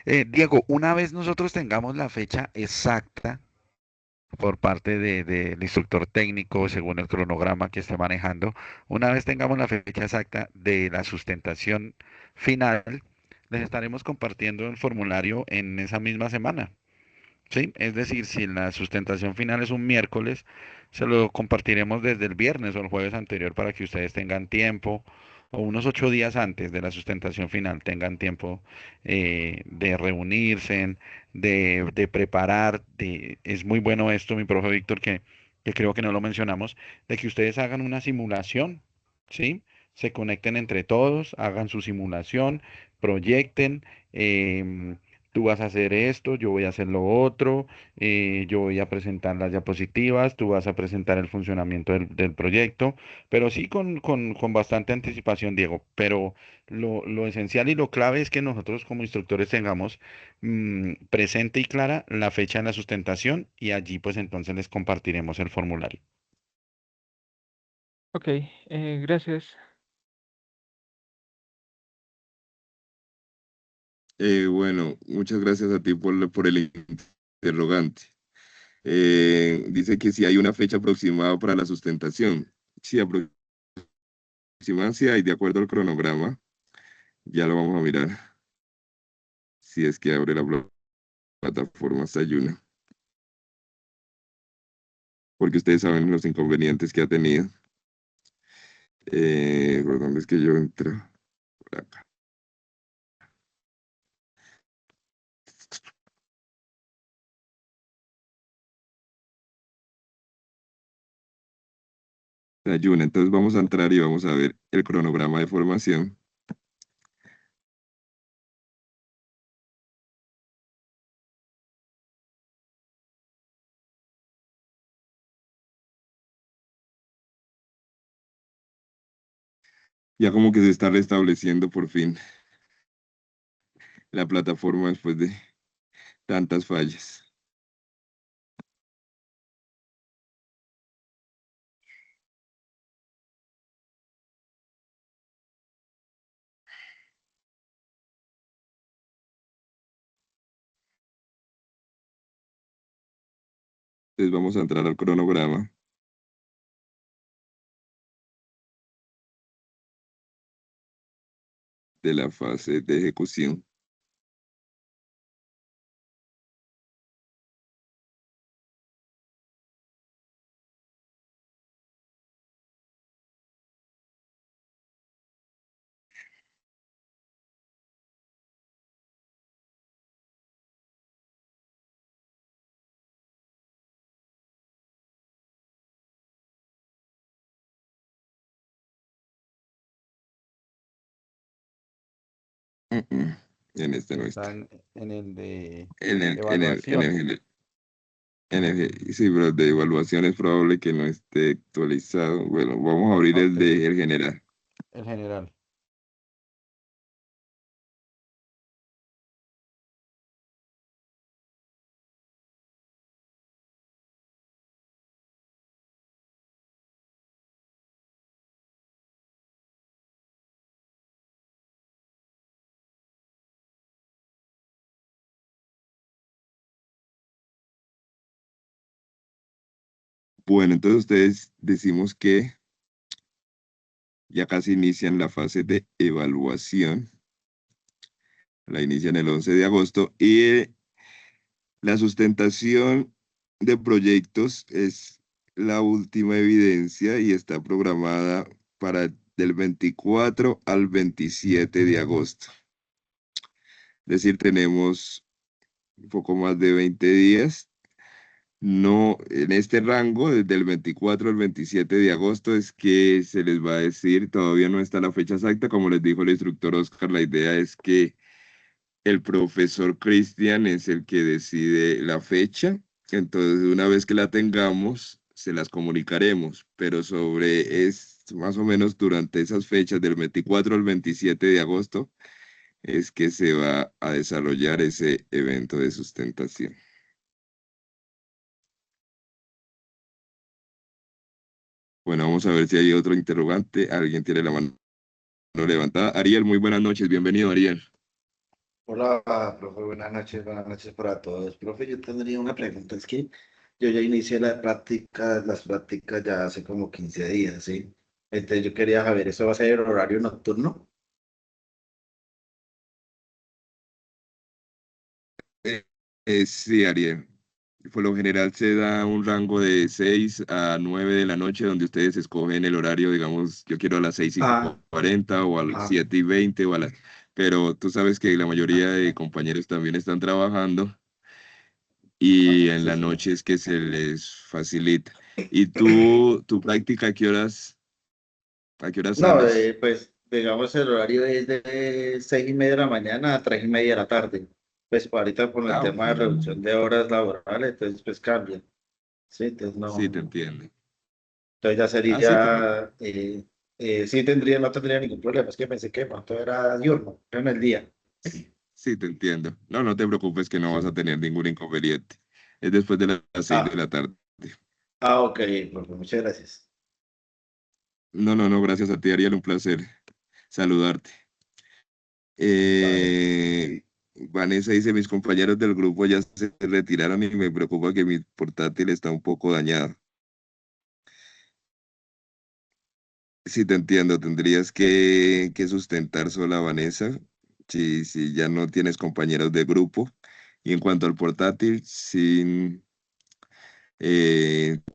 Diego, una vez nosotros tengamos la fecha exacta por parte del instructor técnico, según el cronograma que esté manejando, una vez tengamos la fecha exacta de la sustentación final, les estaremos compartiendo el formulario en esa misma semana. ¿Sí? Es decir, si la sustentación final es un miércoles, se lo compartiremos desde el viernes o el jueves anterior para que ustedes tengan tiempo, o unos 8 días antes de la sustentación final, tengan tiempo de reunirse, de preparar. Es muy bueno esto, mi profe Víctor, que creo que no lo mencionamos, de que ustedes hagan una simulación, ¿sí? Se conecten entre todos, hagan su simulación, proyecten. em, Tú vas a hacer esto, yo voy a hacer lo otro, yo voy a presentar las diapositivas, tú vas a presentar el funcionamiento del proyecto, pero sí con bastante anticipación, Diego. Pero lo esencial y lo clave es que nosotros como instructores tengamos presente y clara la fecha de la sustentación y allí pues entonces les compartiremos el formulario. Ok, gracias. Bueno, muchas gracias a ti por el interrogante. Dice que si hay una fecha aproximada para la sustentación. Sí, aproximada sí hay, de acuerdo al cronograma. Ya lo vamos a mirar. Si es que abre la plataforma Sayuna. Porque ustedes saben los inconvenientes que ha tenido. ¿Por dónde es que yo entro? Por acá. Sayuna. Entonces vamos a entrar y vamos a ver el cronograma de formación. Ya como que se está restableciendo por fin la plataforma después de tantas fallas. Entonces vamos a entrar al cronograma de la fase de ejecución. Mm, mm. En este no Está está. en el de En el, en el, en evaluación, el, sí, pero el de evaluación es probable que no esté actualizado. Bueno, vamos a abrir el ok, de el general. el general. Bueno, entonces ustedes decimos que ya casi inician la fase de evaluación. La inician el 11 de agosto y la sustentación de proyectos es la última evidencia y está programada para del 24 al 27 de agosto. Es decir, tenemos un poco más de 20 días. No, en este rango, desde el 24 al 27 de agosto, es que se les va a decir, todavía no está la fecha exacta, como les dijo el instructor Oscar, la idea es que el profesor Cristian es el que decide la fecha, entonces una vez que la tengamos, se las comunicaremos, pero es más o menos durante esas fechas del 24 al 27 de agosto es que se va a desarrollar ese evento de sustentación. Bueno, vamos a ver si hay otro interrogante. Alguien tiene la mano levantada. Ariel, muy buenas noches. Bienvenido, Ariel. Hola, profe, buenas noches para todos. Profe, yo tendría una pregunta, es que yo ya inicié las prácticas ya hace como 15 días, ¿sí? Entonces yo quería saber, ¿eso va a ser el horario nocturno? Eh, sí, Ariel. Por lo general se da un rango de 6 a 9 de la noche donde ustedes escogen el horario, digamos, yo quiero a las 6 y Ah, 40 o a las ah, 7 y 20 o a las... Pero tú sabes que la mayoría de compañeros también están trabajando y en sí, la sí. noche es que se les facilita. ¿Y tú, tu práctica, a qué horas No, sales? pues digamos el horario es de 6:30 de la mañana a 3:30 de la tarde. Pues ahorita con el Ah, tema ok. de reducción de horas laborales, entonces pues cambia. Sí, entonces Sí, no. te entiendo. Entonces ya Ah, sí, pero sería, sí tendría, no tendría ningún problema. Es que pensé que pronto era diurno, era en el día. sí, te entiendo. No, no te preocupes que no vas a Sí. tener ningún inconveniente. Es después de las 6 de Ah, la tarde. ok, profe, muchas gracias. No, no, no, gracias a ti, Ariel, un placer saludarte. Vale. Vanessa dice, mis compañeros del grupo ya se retiraron y me preocupa que mi portátil está un poco dañado. Sí, te entiendo, tendrías que sustentar sola, Vanessa, si ya no tienes compañeros de grupo. Y en cuanto al portátil, sin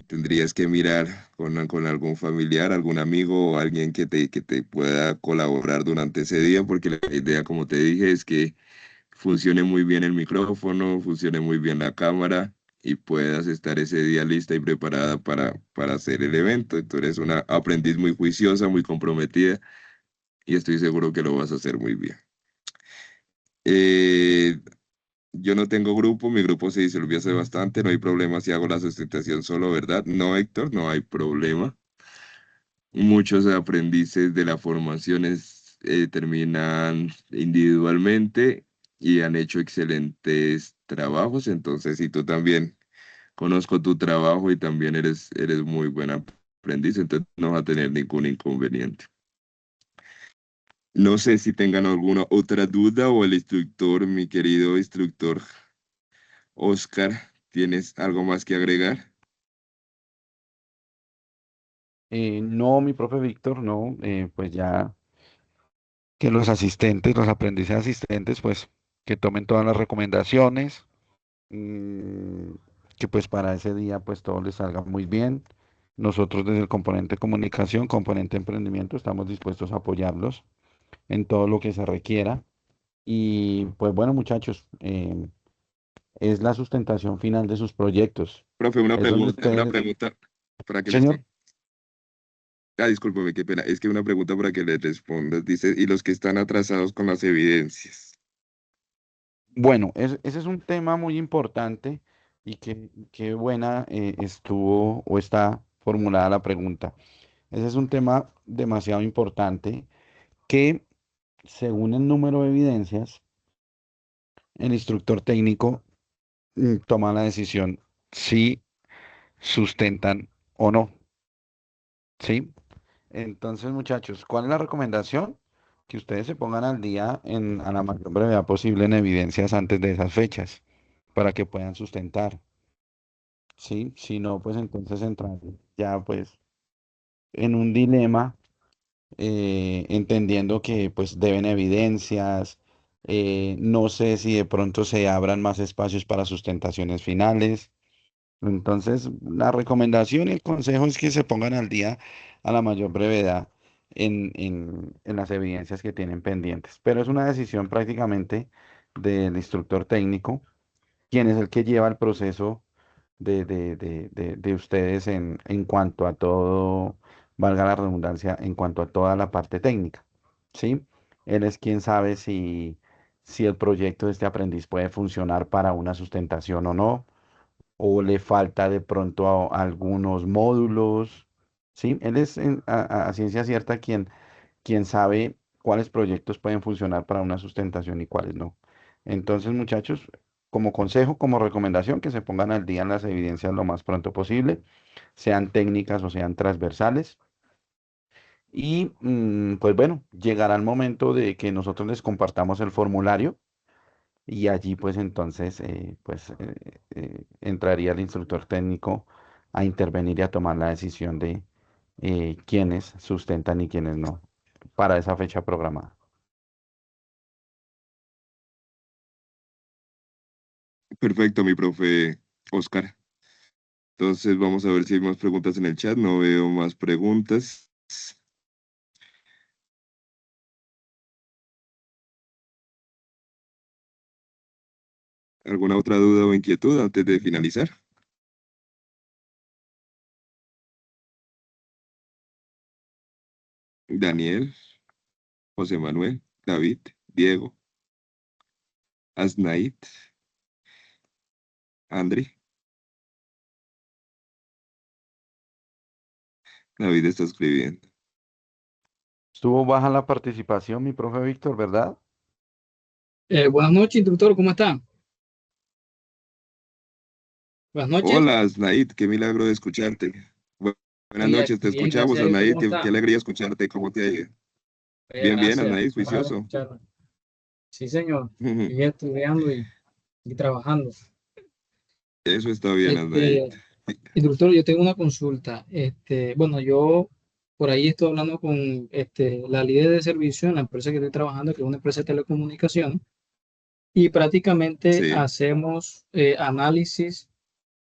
tendrías que mirar con algún familiar, algún amigo o alguien que te pueda colaborar durante ese día, porque la idea, como te dije, es que funcione muy bien el micrófono, funcione muy bien la cámara y puedas estar ese día lista y preparada para hacer el evento. Tú eres una aprendiz muy juiciosa, muy comprometida y estoy seguro que lo vas a hacer muy bien. Eh, yo no tengo grupo, mi grupo se disolvió hace bastante, no hay problema si hago la sustentación solo, ¿verdad? No, Héctor, no hay problema. Muchos aprendices de la formación terminan individualmente y han hecho excelentes trabajos, entonces si tú también conozco tu trabajo y también eres muy buen aprendiz, entonces no vas a tener ningún inconveniente. No sé si tengan alguna otra duda o el instructor, mi querido instructor Oscar, ¿tienes algo más que agregar? No, mi profe Víctor, no, pues ya que los asistentes, los aprendices asistentes, pues que tomen todas las recomendaciones, mm, que pues para ese día pues todo les salga muy bien. Nosotros desde el componente comunicación, componente emprendimiento, estamos dispuestos a apoyarlos en todo lo que se requiera. Y pues bueno, muchachos, es la sustentación final de sus proyectos. Profe, Es donde una ustedes, pregunta para que les señor, Discúlpame, qué pena. Es que una pregunta para que le respondas. Dice, ¿y los que están atrasados con las evidencias? Bueno, ese es un tema muy importante y qué buena estuvo o está formulada la pregunta. Ese es un tema demasiado importante que, según el número de evidencias, el instructor técnico toma la decisión si sustentan o no, ¿sí? Entonces, muchachos, ¿cuál es la recomendación? Que ustedes se pongan al día a la mayor brevedad posible en evidencias antes de esas fechas para que puedan sustentar, ¿sí? Si no, pues entonces entrar ya pues en un dilema, entendiendo que pues deben evidencias, no sé si de pronto se abran más espacios para sustentaciones finales. Entonces, la recomendación y el consejo es que se pongan al día a la mayor brevedad en las evidencias que tienen pendientes. Pero es una decisión prácticamente del instructor técnico, quien es el que lleva el proceso de ustedes en cuanto a todo, valga la redundancia, en cuanto a toda la parte técnica, ¿sí? Él es quien sabe si el proyecto de este aprendiz puede funcionar para una sustentación o no, o le falta de pronto algunos módulos, ¿sí? Él es a ciencia cierta quien sabe cuáles proyectos pueden funcionar para una sustentación y cuáles no. Entonces, muchachos, como consejo, como recomendación, que se pongan al día en las evidencias lo más pronto posible, sean técnicas o sean transversales. Y pues bueno, llegará el momento de que nosotros les compartamos el formulario y allí pues entonces entraría el instructor técnico a intervenir y a tomar la decisión de quiénes sustentan y quiénes no para esa fecha programada. Perfecto, mi profe Oscar. Entonces vamos a ver si hay más preguntas en el chat. No veo más preguntas. ¿Alguna otra duda o inquietud antes de finalizar? Daniel, José Manuel, David, Diego, Asnaid, Andri. David está escribiendo. Estuvo baja la participación, mi profe Víctor, ¿verdad? Buenas noches, instructor, ¿cómo está? Buenas noches. Hola, Asnaid, qué milagro de escucharte. Buenas Oye, noches, te aquí bien, escuchamos, gracias a Dios. ¿Tú Asnaid. cómo Qué está? alegría escucharte. ¿Cómo te ha ido? Oye, Bien, bien, gracias. Asnaid, Me alegra juicioso. escucharlo. Sí, señor. Y estudiando y trabajando. Eso está bien, Asnaid. Este, instructor, yo tengo una consulta. Bueno, yo por ahí estoy hablando con la líder de servicio en la empresa que estoy trabajando, que es una empresa de telecomunicaciones, y prácticamente Sí. hacemos análisis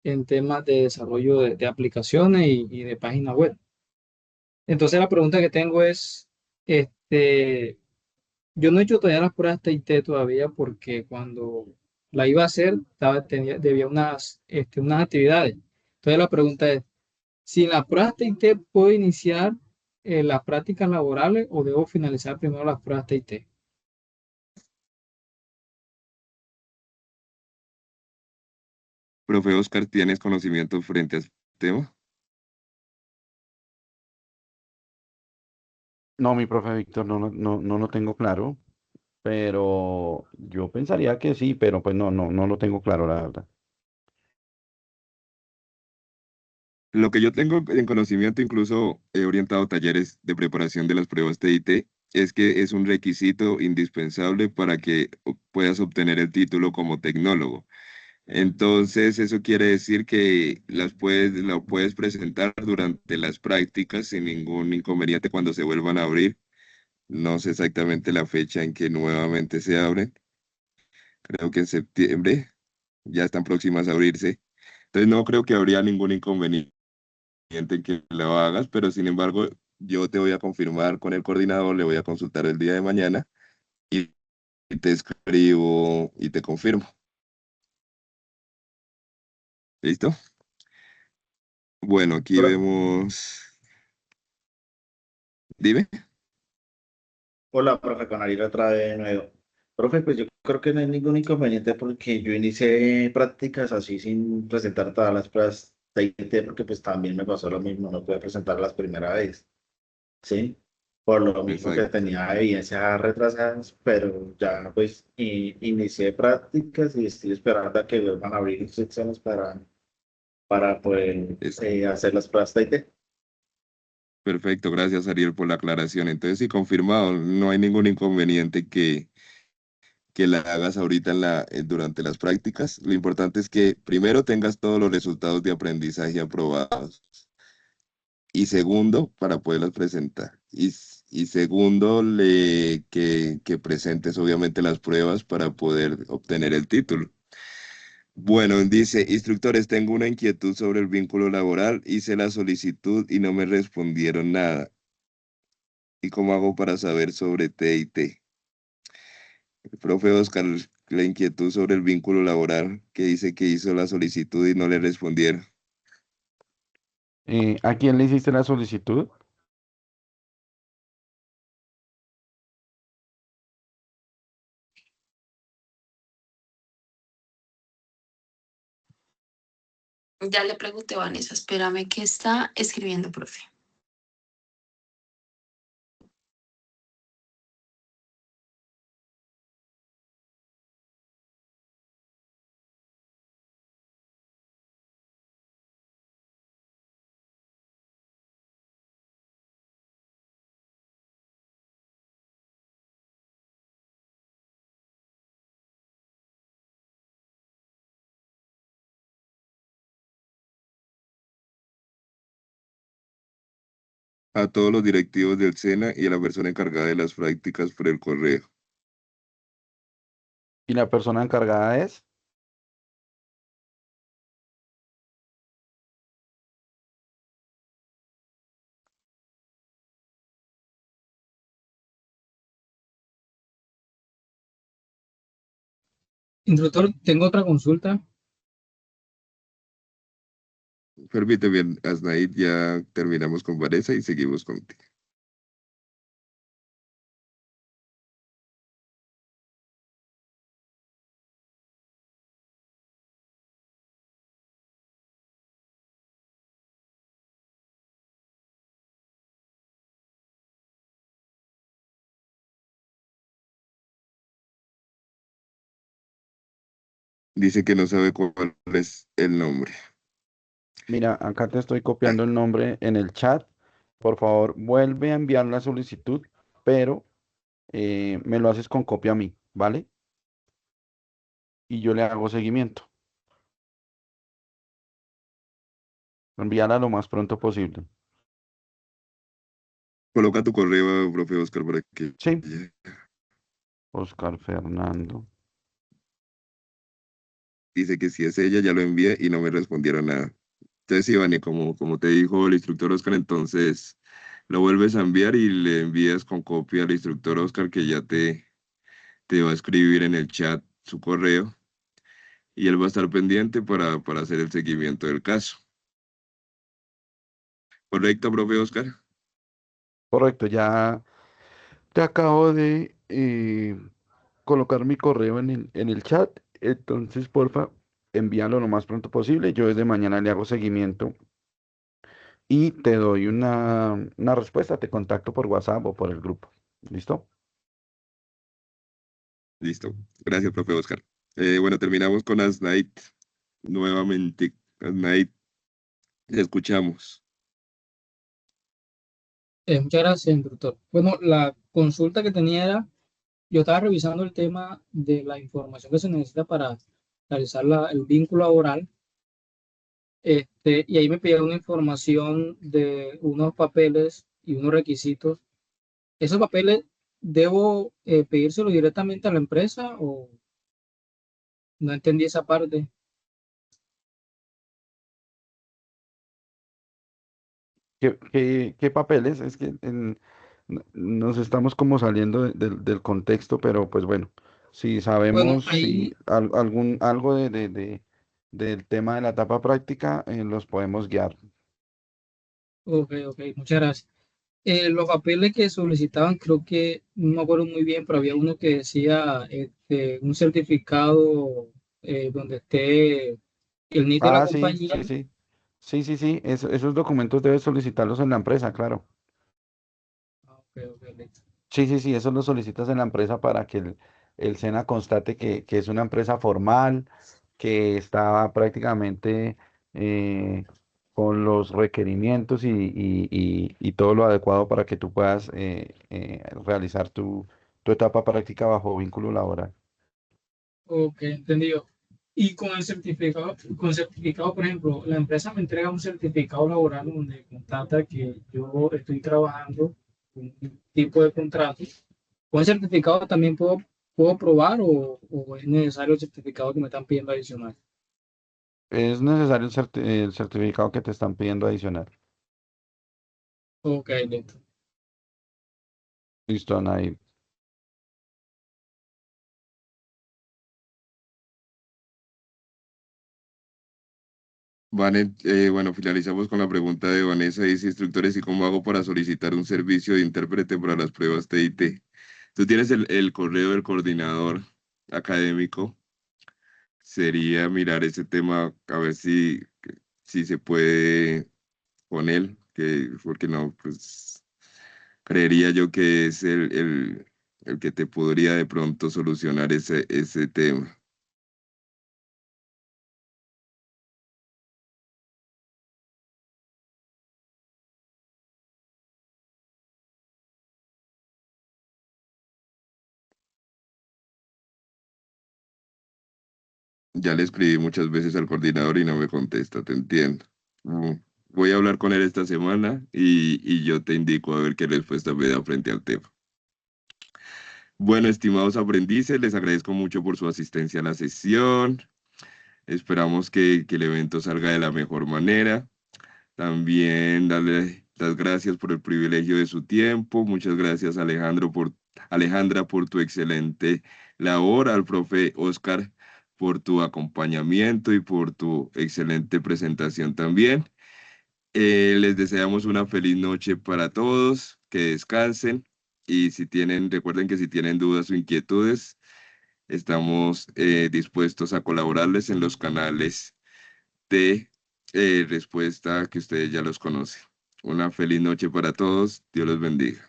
en temas de desarrollo de aplicaciones y de páginas web. Entonces la pregunta que tengo es, este, yo no he hecho todavía las pruebas TIT todavía porque cuando la iba a hacer debía unas actividades. Entonces la pregunta es, si en las pruebas TIT puedo iniciar las prácticas laborales o debo finalizar primero las pruebas TIT. Profe Oscar, ¿tienes conocimiento frente a este tema? No, mi profe Víctor, no lo tengo claro, pero yo pensaría que sí, pero pues no lo tengo claro, la verdad. Lo que yo tengo en conocimiento, incluso he orientado talleres de preparación de las pruebas TIT, es que es un requisito indispensable para que puedas obtener el título como tecnólogo. Entonces, eso quiere decir que lo puedes presentar durante las prácticas sin ningún inconveniente cuando se vuelvan a abrir. No sé exactamente la fecha en que nuevamente se abren. Creo que en septiembre ya están próximas a abrirse. Entonces, no creo que habría ningún inconveniente en que lo hagas, pero sin embargo, yo te voy a confirmar con el coordinador, le voy a consultar el día de mañana y te escribo y te confirmo. ¿Listo? Bueno, aquí vemos. Dime. Hola, profe, con Ariel otra vez de nuevo. Profe, pues yo creo que no hay ningún inconveniente porque yo inicié prácticas así sin presentar todas las pruebas de IT porque pues también me pasó lo mismo, no pude presentarlas primera vez, ¿sí? Por lo mismo que Exacto. tenía evidencias retrasadas, pero ya pues inicié prácticas y estoy esperando a que vuelvan a abrir instrucciones para poder Es hacer las pruebas de IT. perfecto. Gracias, Ariel, por la aclaración. Entonces, sí, confirmado, no hay ningún inconveniente que la hagas ahorita durante las prácticas. Lo importante es que primero tengas todos los resultados de aprendizaje aprobados y segundo, para poderlas presentar. Y segundo, que presentes obviamente las pruebas para poder obtener el título. Bueno, dice, instructores, tengo una inquietud sobre el vínculo laboral, hice la solicitud y no me respondieron nada. ¿Y cómo hago para saber sobre TIT? El profe Oscar, la inquietud sobre el vínculo laboral, que dice que hizo la solicitud y no le respondieron. ¿A quién le hiciste la solicitud? Ya le pregunté a Vanessa, espérame que está escribiendo, profe. A todos los directivos del SENA y a la persona encargada de las prácticas por el correo. ¿Y la persona encargada es? Instructor, tengo otra consulta. Permíteme, Asnaid, ya terminamos con Vanessa y seguimos contigo. Dice que no sabe cuál es el nombre. Mira, acá te estoy copiando el nombre en el chat. Por favor, vuelve a enviar la solicitud, pero me lo haces con copia a mí, ¿vale? Y yo le hago seguimiento. Envíala lo más pronto posible. Coloca tu correo, profe Oscar, para que... Sí, Oscar Fernando. Dice que si es ella, ya lo envié y no me respondieron nada. Entonces, Iván, como te dijo el instructor Oscar, entonces lo vuelves a enviar y le envías con copia al instructor Oscar que ya te va a escribir en el chat su correo y él va a estar pendiente para hacer el seguimiento del caso. ¿Correcto, profe Oscar? Correcto, ya te acabo de colocar mi correo en el chat. Entonces, porfa, envíalo lo más pronto posible. Yo desde mañana le hago seguimiento y te doy una respuesta. Te contacto por WhatsApp o por el grupo. ¿Listo? Listo. Gracias, profe Oscar. Bueno, terminamos con Asnight nuevamente. Asnight, te escuchamos. Muchas gracias, instructor. Bueno, la consulta que tenía era, yo estaba revisando el tema de la información que se necesita para realizar el vínculo laboral, y ahí me pidieron una información de unos papeles y unos requisitos. ¿Esos papeles debo pedírselos directamente a la empresa o no entendí esa parte? ¿Qué papeles? Es que nos estamos como saliendo del contexto, pero pues bueno, si Bueno, sabemos si ahí, algo del tema de la etapa práctica, los podemos guiar. ok, ok, muchas gracias. Los papeles que solicitaban, creo que no me acuerdo muy bien, pero había uno que decía un certificado donde esté el NIT de la Ah, sí, compañía. sí, sí. Sí, sí, sí. Esos documentos debes solicitarlos en la empresa, claro. Ah, ok, ok, listo. Sí, sí, sí, eso lo solicitas en la empresa para que el SENA constate que es una empresa formal, que está prácticamente eh, con los requerimientos y todo lo adecuado para que tú puedas realizar tu etapa práctica bajo vínculo laboral. Ok, entendido. Y con el certificado, por ejemplo, la empresa me entrega un certificado laboral donde constata que yo estoy trabajando con un tipo de contrato. ¿Con el certificado también puedo probar o es necesario el certificado que me están pidiendo adicional? Es necesario el certificado que te están pidiendo adicional. Ok, listo. Listo, Anaí. Bueno, finalizamos con la pregunta de Vanessa. Dice, instructores, ¿y cómo hago para solicitar un servicio de intérprete para las pruebas TIT? Tú tienes el correo del coordinador académico. Sería mirar ese tema, a ver si se puede con él, porque no, pues creería yo que es el que te podría de pronto solucionar ese tema. Ya le escribí muchas veces al coordinador y no me contesta, te entiendo. Mm, Voy a hablar con él esta semana y yo te indico a ver qué respuesta me da frente al tema. Bueno, estimados aprendices, les agradezco mucho por su asistencia a la sesión. Esperamos que el evento salga de la mejor manera. También darle las gracias por el privilegio de su tiempo. Muchas gracias, Alejandra, por tu excelente labor, al profe Oscar por tu acompañamiento y por tu excelente presentación también. Les deseamos una feliz noche para todos, que descansen y recuerden que si tienen dudas o inquietudes, estamos dispuestos a colaborarles en los canales de respuesta que ustedes ya los conocen. Una feliz noche para todos. Dios los bendiga.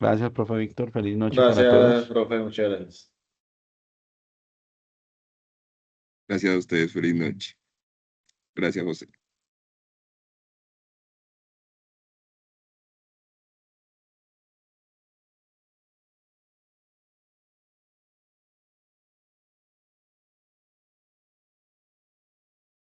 Gracias, profe Víctor. Feliz noche para Gracias, todos. profe, muchas gracias. Gracias a ustedes. Feliz noche. Gracias, José.